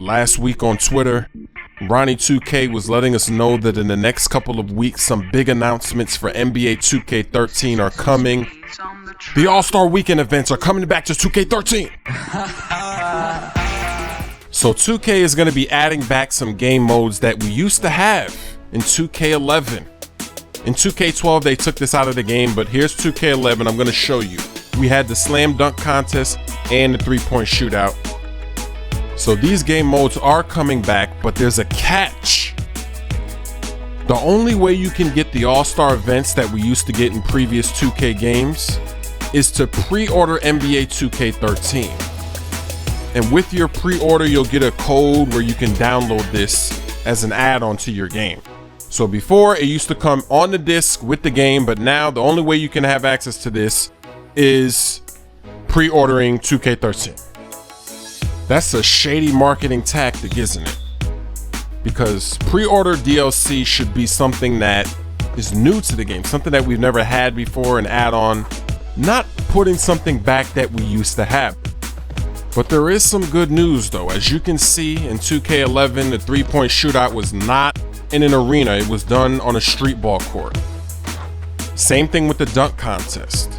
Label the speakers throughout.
Speaker 1: last week on Twitter, Ronnie2K was letting us know that in the next couple of weeks, some big announcements for NBA 2K13 are coming. The All-Star Weekend events are coming back to 2K13. So 2K is going to be adding back some game modes that we used to have in 2K11. In 2K12, they took this out of the game, but here's 2K11. I'm going to show you. We had the slam dunk contest and the three-point shootout. So these game modes are coming back, but there's a catch. The only way you can get the All-Star events that we used to get in previous 2K games is to pre-order NBA 2K13. And with your pre-order, you'll get a code where you can download this as an add-on to your game. So before, it used to come on the disc with the game, but now the only way you can have access to this is pre-ordering 2K13. That's a shady marketing tactic, isn't it? Because pre-order DLC should be something that is new to the game, something that we've never had before, an add-on, not putting something back that we used to have. But there is some good news though. As you can see in 2K11, the three-point shootout was not in an arena, it was done on a street ball court. Same thing with the dunk contest.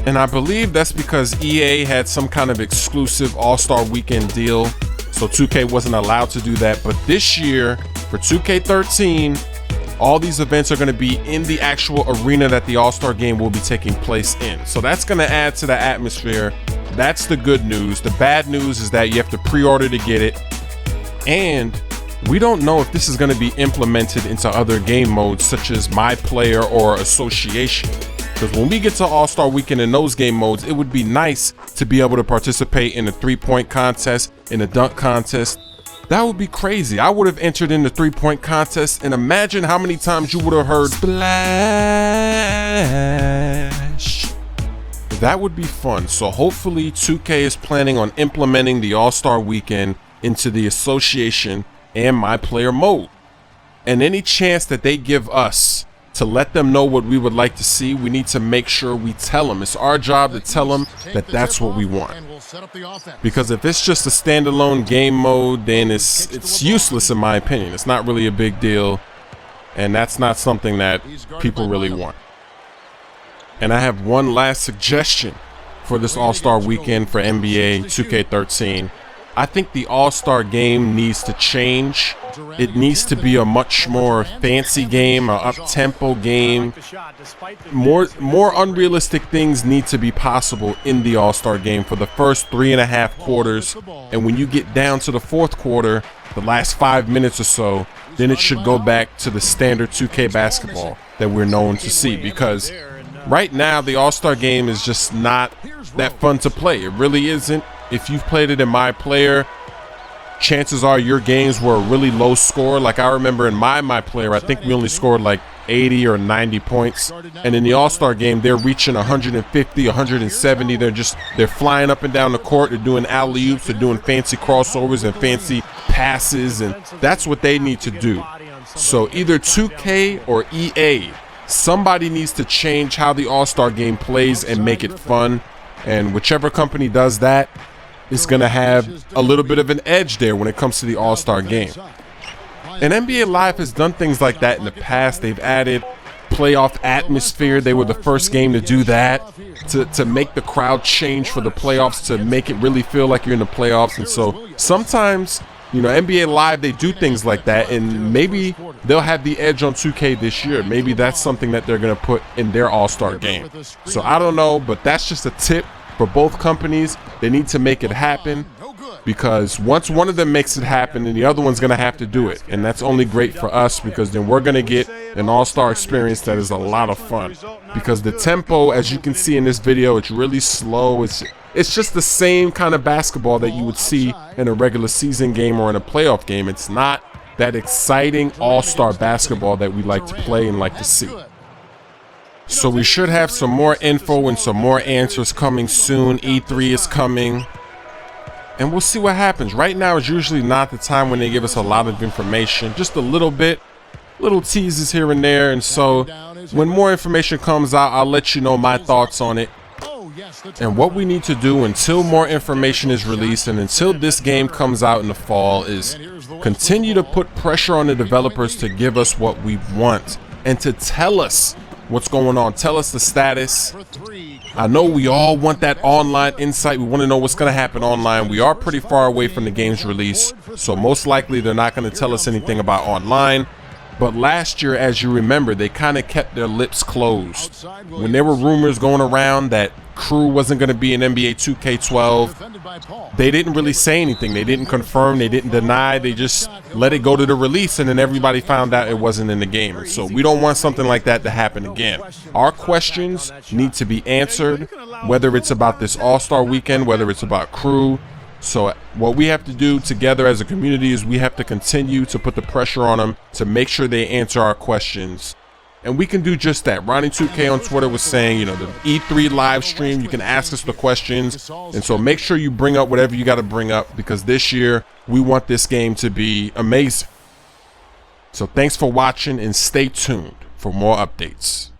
Speaker 1: And I believe that's because EA had some kind of exclusive All-Star Weekend deal, so 2K wasn't allowed to do that. But this year, for 2K13, all these events are going to be in the actual arena that the All-Star game will be taking place in. So that's going to add to the atmosphere. That's the good news. The bad news is that you have to pre-order to get it. And we don't know if this is going to be implemented into other game modes such as My Player or Association. Because when we get to All-Star Weekend in those game modes, it would be nice to be able to participate in a three-point contest, in a dunk contest. That would be crazy. I would have entered in the three-point contest, and imagine how many times you would have heard splash. That would be fun. So hopefully 2K is planning on implementing the All-Star Weekend into the Association and My Player mode. And any chance that they give us to let them know what we would like to see, we need to make sure we tell them. It's our job to tell them that that's what we want. Because if it's just a standalone game mode, then it's useless in my opinion. It's not really a big deal, and that's not something that people really want. And I have one last suggestion for this All-Star Weekend for NBA 2K13. I think the All-Star game needs to change. It needs to be a much more fancy game, an up-tempo game. More unrealistic things need to be possible in the All-Star game for the first 3.5 quarters. And when you get down to the fourth quarter, the last 5 minutes or so, then it should go back to the standard 2K basketball that we're known to see. Because right now, the All-Star game is just not that fun to play. It really isn't. If you've played it in My Player, chances are your games were a really low score. Like I remember in My Player, I think we only scored like 80 or 90 points. And in the All-Star game, they're reaching 150, 170. They're flying up and down the court. They're doing alley-oops. They're doing fancy crossovers and fancy passes. And that's what they need to do. So either 2K or EA, somebody needs to change how the All-Star game plays and make it fun. And whichever company does that, is going to have a little bit of an edge there when it comes to the All-Star game. And NBA Live has done things like that in the past. They've added playoff atmosphere. They were the first game to do that, to make the crowd change for the playoffs, to make it really feel like you're in the playoffs. And so sometimes, you know, NBA Live, they do things like that, and maybe they'll have the edge on 2K this year. Maybe that's something that they're going to put in their All-Star game. So I don't know, but that's just a tip for both companies. They need to make it happen, because once one of them makes it happen, then the other one's going to have to do it. And that's only great for us, because then we're going to get an All-Star experience that is a lot of fun. Because the tempo, as you can see in this video, it's really slow. It's just the same kind of basketball that you would see in a regular season game or in a playoff game. It's not that exciting All-Star basketball that we like to play and like to see. So we should have some more info and some more answers coming soon. E3 is coming, and we'll see what happens. Right now is usually not the time when they give us a lot of information, just a little bit, little teases here and there. And so when more information comes out, I'll let you know my thoughts on it. And what we need to do until more information is released and until this game comes out in the fall is continue to put pressure on the developers to give us what we want and to tell us what's going on. Tell us the status. I know we all want that online insight. We want to know what's going to happen online. We are pretty far away from the game's release, so most likely they're not going to tell us anything about online. But last year, as you remember, they kind of kept their lips closed. When there were rumors going around that Crew wasn't going to be in NBA 2K12, they didn't really say anything. They didn't confirm, they didn't deny, they just let it go to the release, and then everybody found out it wasn't in the game. So we don't want something like that to happen again. Our questions need to be answered, whether it's about this All-Star weekend, whether it's about Crew. So what we have to do together as a community is we have to continue to put the pressure on them to make sure they answer our questions. And we can do just that. Ronnie2K on Twitter was saying, you know, the E3 live stream, you can ask us the questions. And so make sure you bring up whatever you got to bring up, because this year we want this game to be amazing. So thanks for watching and stay tuned for more updates.